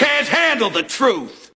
can't handle the truth.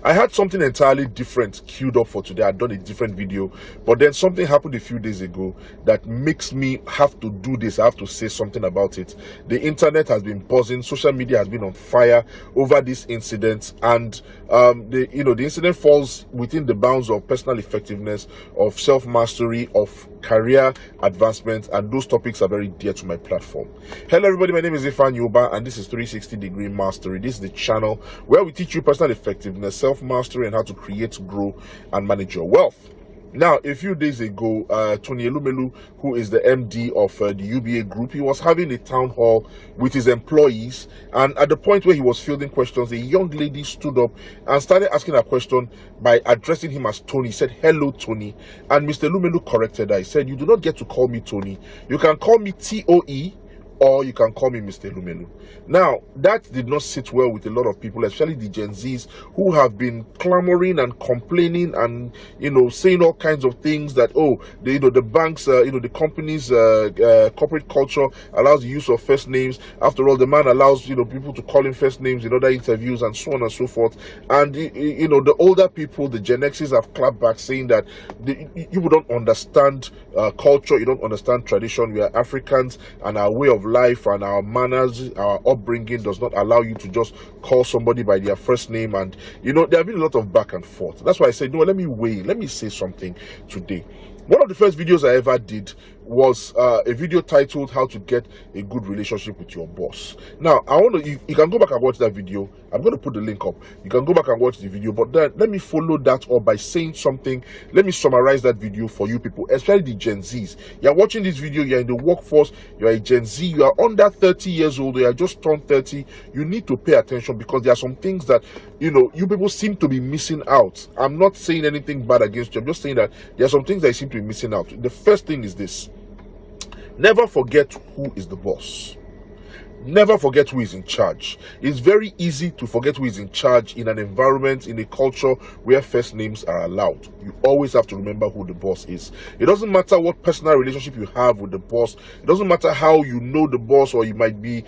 I had something entirely different queued up for today. I'd done a different video, but then something happened a few days ago that makes me have to do this. I have to say something about it. The internet has been buzzing, social media has been on fire over this incident, and the incident falls within the bounds of personal effectiveness, of self-mastery, of career advancement, and those topics are very dear to my platform. Hello everybody, my name is Ifan Yoba and this is 360-degree Mastery. This is the channel where we teach you personal effectiveness, self-mastery, and how to create, grow, and manage your wealth. Now, a few days ago, Tony Elumelu, who is the MD of the UBA group, he was having a town hall with his employees, and at the point where he was fielding questions, a young lady stood up and started asking a question by addressing him as Tony. He said, "Hello, Tony," and Mr. Elumelu corrected her. He said, "You do not get to call me Tony. You can call me TOE, or you can call me Mr. Elumelu." Now, that did not sit well with a lot of people, especially the Gen Zs, who have been clamoring and complaining and, saying all kinds of things that, the banks, the company's corporate culture allows the use of first names. After all, the man allows, people to call him first names in other interviews and so on and so forth. And, the older people, the Gen Xs, have clapped back saying that you don't understand culture, you don't understand tradition. We are Africans, and our way of life and our manners, our upbringing does not allow you to just call somebody by their first name. And there have been a lot of back and forth. That's why I said, let me say something today. One of the first videos I ever did was a video titled "How to Get a Good Relationship with Your Boss." Now, you can go back and watch that video. I'm going to put the link up. You can go back and watch the video, but then let me follow that up by saying something. Let me summarize that video for you people, especially the Gen Zs. You're watching this video, you're in the workforce, you're a Gen Z, you are under 30 years old, or you are just turned 30. You need to pay attention because there are some things that, you people seem to be missing out. I'm not saying anything bad against you. I'm just saying that there are some things that you seem to be missing out. The first thing is this: never forget who is the boss. Never forget who is in charge. It's very easy to forget who is in charge in an environment, in a culture where first names are allowed. You always have to remember who the boss is. It doesn't matter what personal relationship you have with the boss. It doesn't matter how you know the boss, or you might be,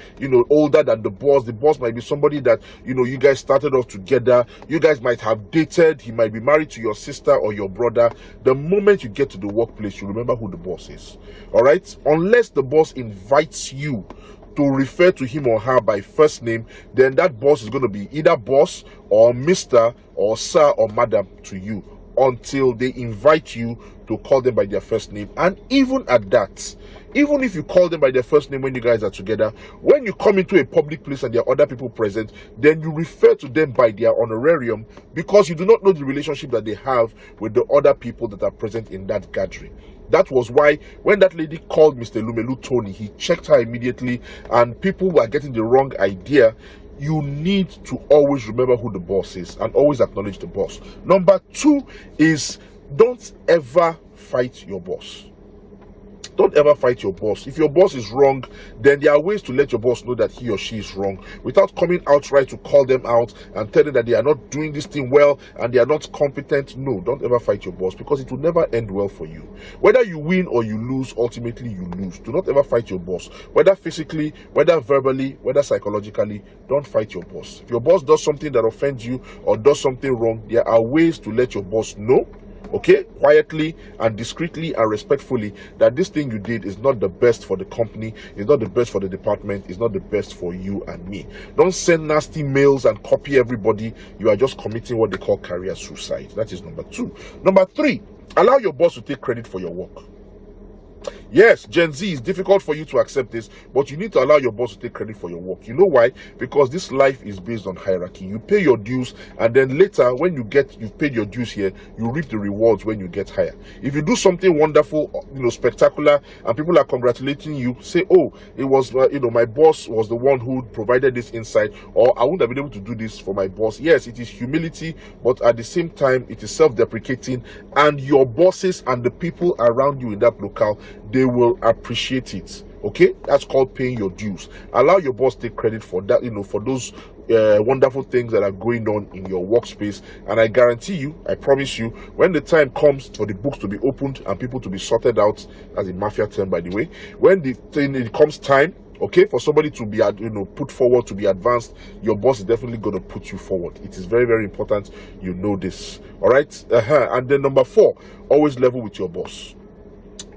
older than the boss. The boss might be somebody that, you guys started off together. You guys might have dated. He might be married to your sister or your brother. The moment you get to the workplace, you remember who the boss is. All right? Unless the boss invites you to refer to him or her by first name, then that boss is going to be either boss or Mr. or sir or madam to you, until they invite you to call them by their first name. And even at that, even if you call them by their first name when you guys are together, when you come into a public place and there are other people present, then you refer to them by their honorarium, because you do not know the relationship that they have with the other people that are present in that gathering. That was why when that lady called Mr. Elumelu Tony, he checked her immediately, and people were getting the wrong idea. You need to always remember who the boss is and always acknowledge the boss. Number two is, don't ever fight your boss. Don't ever fight your boss. If your boss is wrong, then there are ways to let your boss know that he or she is wrong without coming outright to call them out and tell them that they are not doing this thing well and they are not competent. No, don't ever fight your boss, because it will never end well for you. Whether you win or you lose, ultimately you lose. Do not ever fight your boss. Whether physically, whether verbally, whether psychologically, don't fight your boss. If your boss does something that offends you or does something wrong, there are ways to let your boss know, okay, quietly and discreetly and respectfully, that this thing you did is not the best for the company, is not the best for the department, is not the best for you and me. Don't send nasty mails and copy everybody. You are just committing what they call career suicide. That is number two. Number three, allow your boss to take credit for your work. Yes, Gen Z, is difficult for you to accept this, but you need to allow your boss to take credit for your work. You know why? Because this life is based on hierarchy. You pay your dues, and then later, when you've paid your dues here, you reap the rewards when you get higher. If you do something wonderful, spectacular, and people are congratulating you, say, "Oh, it was, my boss was the one who provided this insight," or "I wouldn't have been able to do this for my boss." Yes, it is humility, but at the same time, it is self-deprecating, and your bosses and the people around you in that locale, they will appreciate it. Okay, that's called paying your dues. Allow your boss to take credit for that, for those wonderful things that are going on in your workspace. And I guarantee you, I promise you, when the time comes for the books to be opened and people to be sorted out, as a mafia term by the way, when it comes time Okay, for somebody to be put forward, to be advanced, your boss is definitely going to put you forward. It is very, very important you know this. All right. And then number 4, always level with your boss.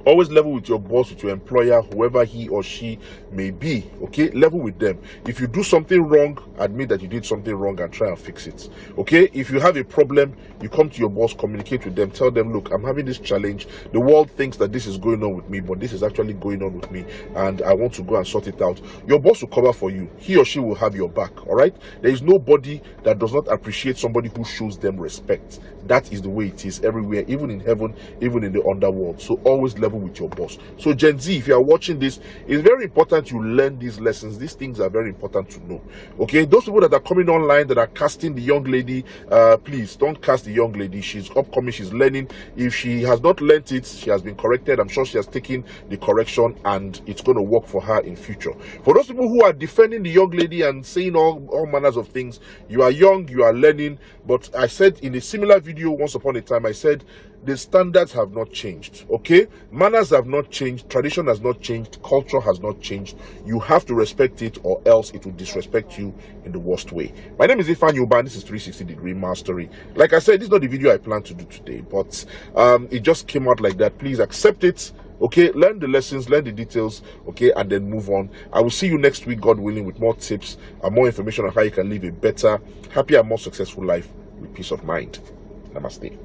Always level with your boss, with your employer, whoever he or she may be. Okay, level with them. If you do something wrong, admit that you did something wrong and try and fix it. Okay, if you have a problem, you come to your boss, communicate with them, tell them, look, I'm having this challenge. The world thinks that this is going on with me, but this is actually going on with me, and I want to go and sort it out. Your boss will cover for you. He or she will have your back. All right, there is nobody that does not appreciate somebody who shows them respect. That is the way it is everywhere, even in heaven, even in the underworld. So always level with your boss. So Gen Z, if you are watching this, it's very important you learn these lessons. These things are very important to know. Okay, those people that are coming online, that are casting the young lady, please don't cast the young lady. She's upcoming, she's learning. If she has not learned it, she has been corrected. I'm sure she has taken the correction, and it's going to work for her in future. For those people who are defending the young lady and saying all manners of things, you are young, you are learning. But I said in a similar video once upon a time, I said the standards have not changed. Okay, manners have not changed, tradition has not changed, culture has not changed. You have to respect it, or else it will disrespect you in the worst way. My name is Ifan Yoba. This is 360-degree mastery. Like I said, this is not the video I planned to do today, but it just came out like that. Please accept it. Okay, learn the lessons, learn the details, okay, and then move on. I will see you next week, God willing, with more tips and more information on how you can live a better, happier, more successful life with peace of mind. Namaste.